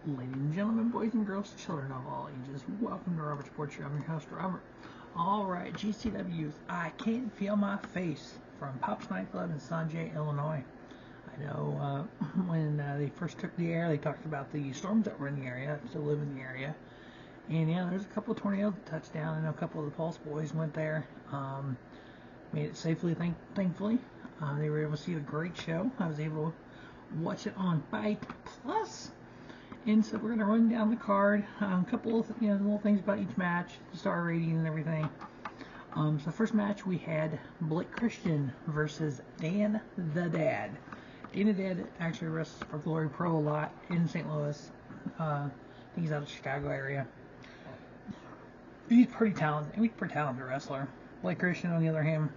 Ladies and gentlemen, boys and girls, children of all ages, welcome to Robert Sports Show. I'm your host, Robert. Alright, GCW's I Can't Feel My Face from Pop's Nightclub in Sanjay, Illinois. I know when they first took the air, they talked about the storms that were in the area, still live in the area. And yeah, there's a couple of tornadoes that touched down. I know a couple of the Pulse boys went there, made it safely, thankfully. They were able to see a great show. I was able to watch it on Fight Plus. And so we're going to run down the card, a couple of little things about each match, the star rating and everything. So first match we had Blake Christian versus Dan the Dad. Dan the Dad actually wrestles for Glory Pro a lot in St. Louis. I think he's out of the Chicago area. He's pretty talented. He's a pretty talented wrestler. Blake Christian, on the other hand,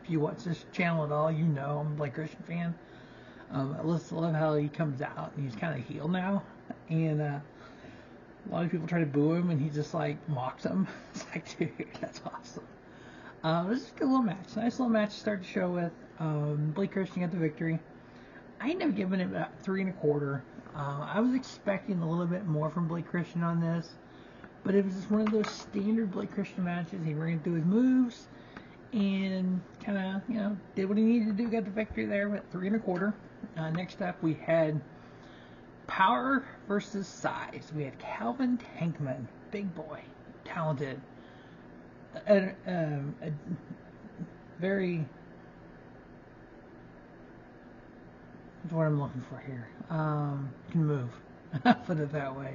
if you watch this channel at all, you know I'm a Blake Christian fan. I love how he comes out and he's kind of heel now, and a lot of people try to boo him and he just like mocks them. It's like, dude, that's awesome. This is a good little match, nice little match to start the show with. Blake Christian got the victory. I ended up giving it about 3 1/4. I was expecting a little bit more from Blake Christian on this, but it was just one of those standard Blake Christian matches. He ran through his moves and kind of, did what he needed to do, got the victory there with 3 1/4. Next up, we had power versus size. We had Calvin Tankman, big boy, talented, a very, what's what I'm looking for here, can move, put it that way.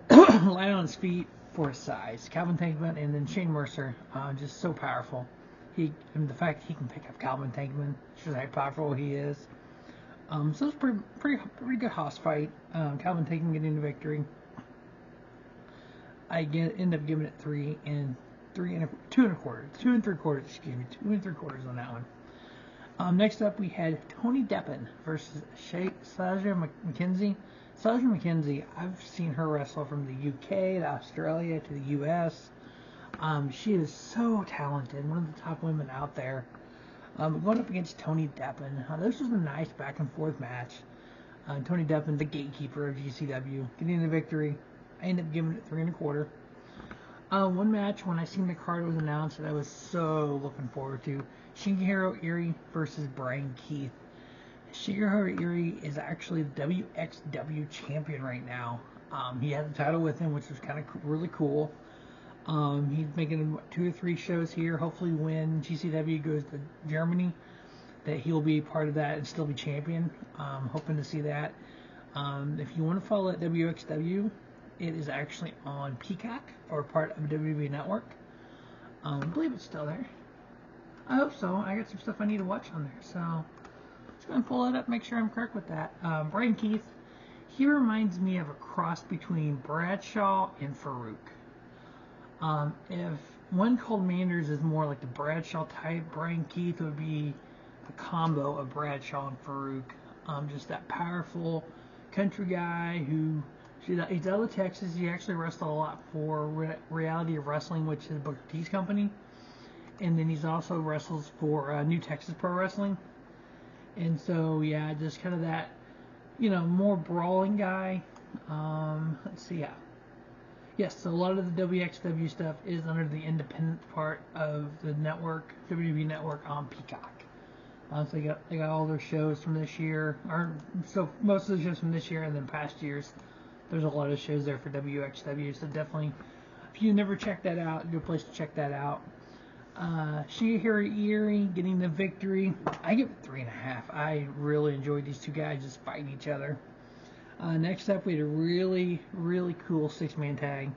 Light on his feet for his size. Calvin Tankman and then Shane Mercer, just so powerful. The fact he can pick up Calvin Tankman shows how powerful he is. So it's pretty good house fight. Calvin Tankman getting the victory. I end up giving it 2 1/4. 2 3/4. Excuse me, 2 3/4 on that one. Next up, we had Tony Deppen versus Shazza McKenzie. Shazza McKenzie, I've seen her wrestle from the UK to Australia to the US. She is so talented, one of the top women out there. Going up against Tony Deppen. This was a nice back and forth match. Tony Deppen, the gatekeeper of GCW, getting the victory. I ended up giving it 3 1/4. One match when I seen the card was announced that I was so looking forward to: Shigehiro Irie versus Bryan Keith. Shigehiro Irie is actually the WXW champion right now. He has the title with him, which is kind of really cool. He's making 2 or 3 shows here. Hopefully when GCW goes to Germany, that he'll be part of that and still be champion. Hoping to see that. If you want to follow at WXW, it is actually on Peacock, or part of WWE Network. I believe it's still there. I hope so. I got some stuff I need to watch on there. So just going to pull it up, make sure I'm correct with that. Bryan Keith, he reminds me of a cross between Bradshaw and Farouk. If one called Manders is more like the Bradshaw type, Bryan Keith would be a combo of Bradshaw and Farouk. Just that powerful country guy who, he's out of Texas. He actually wrestled a lot for Reality of Wrestling, which is Booker T's company. And then he's also wrestles for New Texas Pro Wrestling. And so, yeah, just kind of that, more brawling guy. Let's see, yeah. Yes, so a lot of the WXW stuff is under the independent part of the network, WWE Network on Peacock. So they got all their shows from this year, so most of the shows from this year and then past years. There's a lot of shows there for WXW, so definitely, if you never checked that out, a good place to check that out. Shigehiro Irie getting the victory. I give it 3 1/2. I really enjoyed these two guys just fighting each other. Next up, we had a really, really cool 6-man tag.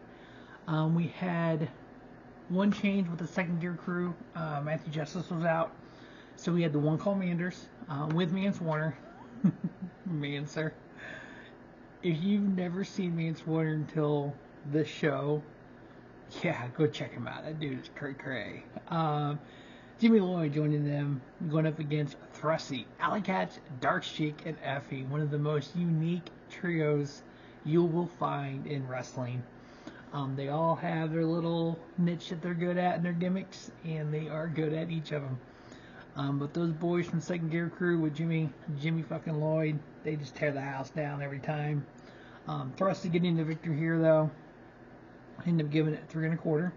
We had one change with the second gear crew. Matthew Justice was out. So we had the one call Manders with Mance Warner. Mancer. If you've never seen Mance Warner until this show, yeah, go check him out. That dude is cray. Jimmy Lloyd joining them, going up against Thrussy, Allie, Katch, Dark Sheik, and Effy. One of the most unique trios you will find in wrestling. They all have their little niche that they're good at and their gimmicks, and they are good at each of them. But those boys from Second Gear Crew with Jimmy fucking Lloyd, they just tear the house down every time. Thrussy getting the victory here though. Ended up giving it 3 1/4.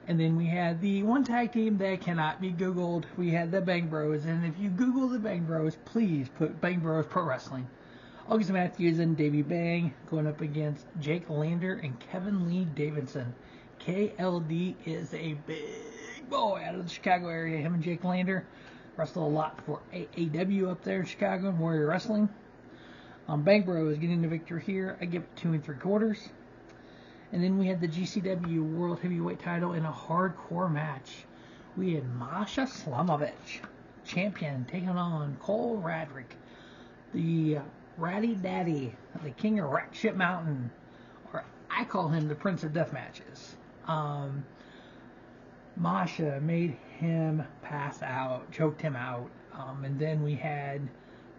And then we had the one tag team that cannot be Googled. We had the Bang Bros. And if you Google the Bang Bros, please put Bang Bros Pro Wrestling. August Matthews and Davey Bang going up against Jake Lander and Kevin Lee Davidson. KLD is a big boy out of the Chicago area. Him and Jake Lander wrestle a lot for AAW up there in Chicago and Warrior Wrestling. Bang Bros getting the victory here. I give it 2 3/4. And then we had the GCW World Heavyweight title in a hardcore match. We had Masha Slamovich, champion, taking on Cole Radrick, the Ratty Daddy, the King of Rack Shit Mountain, or I call him the Prince of Death Matches. Masha made him pass out, choked him out, and then we had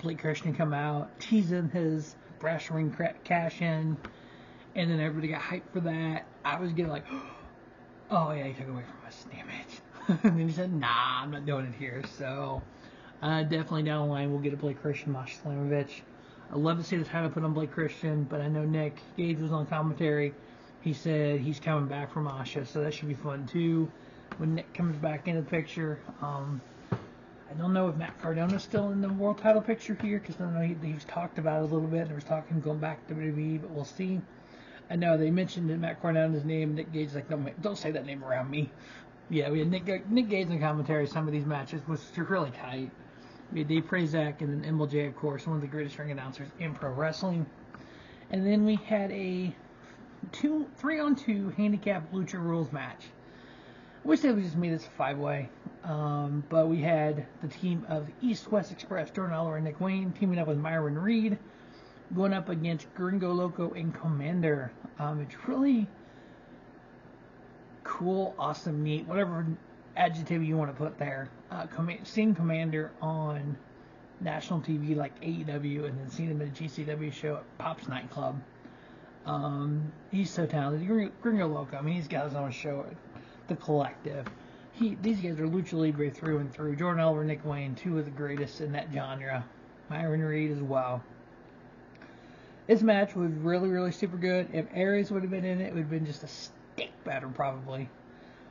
Blake Christian come out, teasing his brass ring cash in. And then everybody got hyped for that. I was getting like, oh yeah, he took away from us, damn it. And then he said, nah, I'm not doing it here. So, definitely down the line, we'll get a Blake Christian, Masha Slamovich. I'd love to see the title put on Blake Christian, but I know Nick Gage was on commentary. He said he's coming back for Masha, so that should be fun too. When Nick comes back into the picture, I don't know if Matt Cardona's still in the world title picture here, because I know he's talked about it a little bit. There was talking going back to WWE, but we'll see. I know they mentioned Matt Cardona's name. Nick Gage like, don't say that name around me. Yeah, we had Nick Gage in commentary some of these matches, which was really tight. We had Dave Prazak and then MLJ, of course, one of the greatest ring announcers in pro wrestling. And then we had a 3-on-2 handicap lucha rules match. I wish they would just made this a 5-way. But we had the team of East West Express, Jordan Oliver and Nick Wayne, teaming up with Myron Reed, going up against Gringo, Loco, and Komander. It's really cool, awesome, neat, whatever adjective you want to put there. Seeing Komander on national TV like AEW, and then seeing him at a GCW show at Pop's nightclub. He's so talented. Gringo Loco, I mean, he's got his own show at The Collective. These guys are Lucha Libre through and through. Jordan Oliver, Nick Wayne, two of the greatest in that genre. Myron Reed as well. This match was really, really super good. If Aries would have been in it, it would have been just a stick batter probably.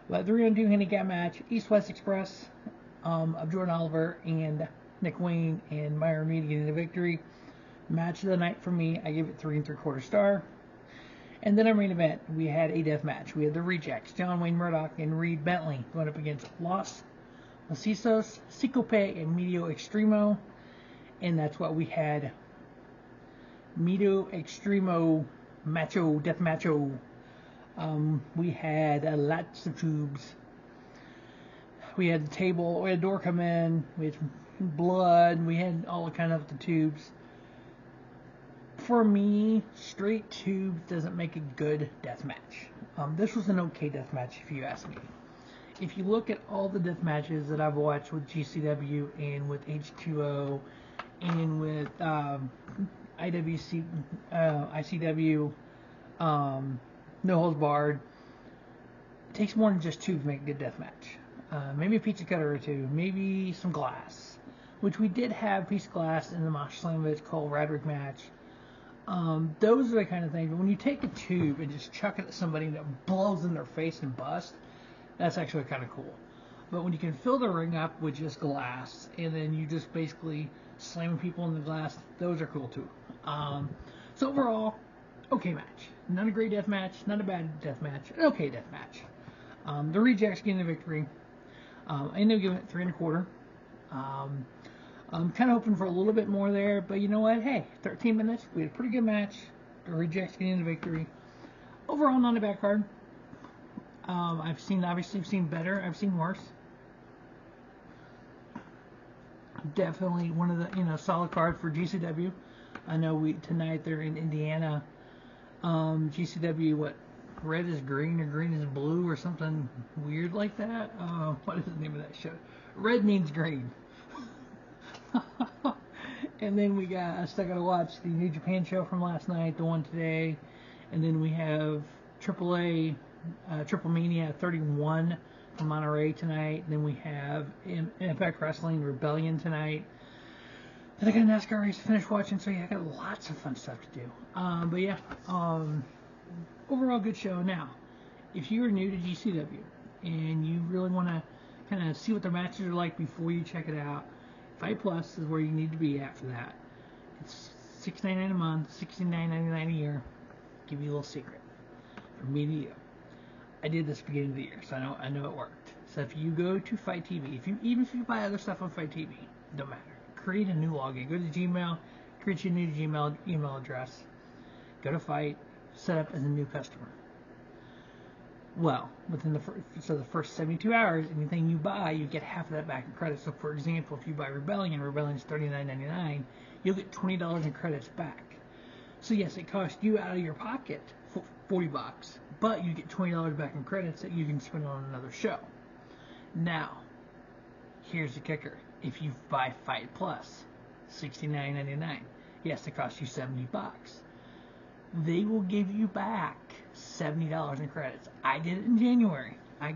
But 3-on-2 handicap match, East-West Express of Jordan Oliver and Nick Wayne and Myron Reed getting the victory. Match of the night for me, I give it 3 3/4 star. And then our main event, we had a death match. We had the Rejects, John Wayne Murdoch and Reed Bentley going up against Los Macizos, Ciclope, and Medio Extremo. And that's what we had. Medio Extremo Macho, Death Macho. We had lots of tubes. We had the table, we had a door come in, we had blood, we had all kind of the tubes. For me, straight tubes doesn't make a good death match. This was an okay death match if you ask me. If you look at all the death matches that I've watched with GCW and with H2O and with ICW, No Holds Barred, it takes more than just two to make a good death match. Maybe a pizza cutter or two, maybe some glass, which we did have piece of glass in the Masha Slamovich Cole Radrick match. Those are the kind of things. But when you take a tube and just chuck it at somebody that blows in their face and bust, that's actually kind of cool. But when you can fill the ring up with just glass and then you just basically slam people in the glass, those are cool too. So overall, okay match. Not a great death match, not a bad death match, an okay death match. The Rejects getting the victory. I ended up giving it 3 1/4. I'm kind of hoping for a little bit more there, but you know what? Hey, 13 minutes, we had a pretty good match. The Rejects getting the victory. Overall, not a bad card. I've seen better. I've seen worse. Definitely one of the solid card for GCW. I know tonight they're in Indiana. GCW, what? Red is green or green is blue or something weird like that. What is the name of that show? Red means green. And then I still gotta watch the New Japan show from last night, the one today, and then we have AAA Triple Mania 31 from Monterey tonight. Then we have Impact Wrestling Rebellion tonight. Then I got a NASCAR race to finish watching, so yeah, I got lots of fun stuff to do. But yeah, overall good show. Now, if you're new to GCW and you really want to kind of see what their matches are like before you check it out, Fight Plus is where you need to be at for that. It's $6.99 a month, $69.99 a year. Give you a little secret from me to you. I did this beginning of the year, so I know it worked. So if you go to Fight TV, even if you buy other stuff on Fight TV, don't matter. Create a new login. Go to Gmail, create your new Gmail email address. Go to Fight, set up as a new customer. Well, within the first 72 hours, anything you buy, you get half of that back in credits. So, for example, if you buy Rebellion's $39.99, you'll get $20 in credits back. So yes, it costs you out of your pocket $40, but you get $20 back in credits that you can spend on another show. Now, here's the kicker. If you buy Fight Plus, $69.99, yes, it costs you $70. They will give you back $70 in credits. I did it in January. I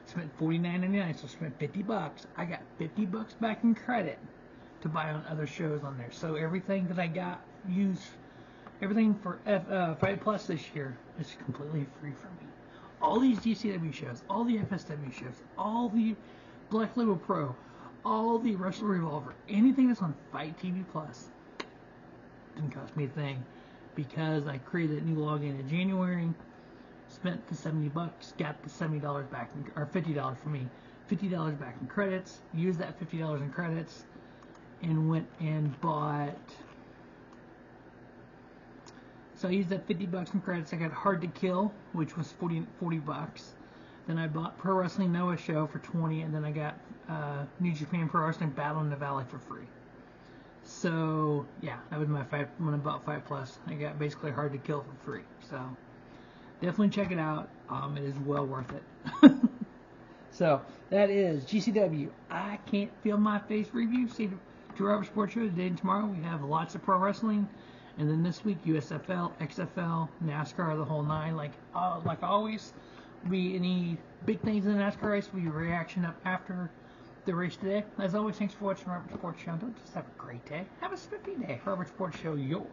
spent $49.99, so I spent $50. I got $50 back in credit to buy on other shows on there. So everything that I got everything for Fight Plus this year is completely free for me. All these GCW shows, all the FSW shows, all the Black Label Pro, all the Wrestle Revolver, anything that's on Fight TV Plus didn't cost me a thing because I created a new login in January, spent the $70, got the $70 back, or $50 for me, $50 back in credits, used that $50 in credits, and went and bought. So I used that $50 in credits. I got Hard to Kill, which was $40. Then I bought Pro Wrestling Noah Show for $20, and then I got New Japan Pro Wrestling Battle in the Valley for free. So yeah, that was my when I bought Fight Plus. I got basically Hard to Kill for free. So definitely check it out. It is well worth it. So that is GCW. I Can't Feel My Face review. See the 2 Hour Sports Show today and tomorrow. We have lots of pro wrestling. And then this week, USFL, XFL, NASCAR, the whole nine. Like always, be any big things in the NASCAR race, we reaction up after the race today. As always, thanks for watching Robert Sports Show. Don't just have a great day. Have a spiffy day. Robert Sports Show, your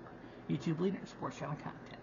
YouTube leader in sports channel content.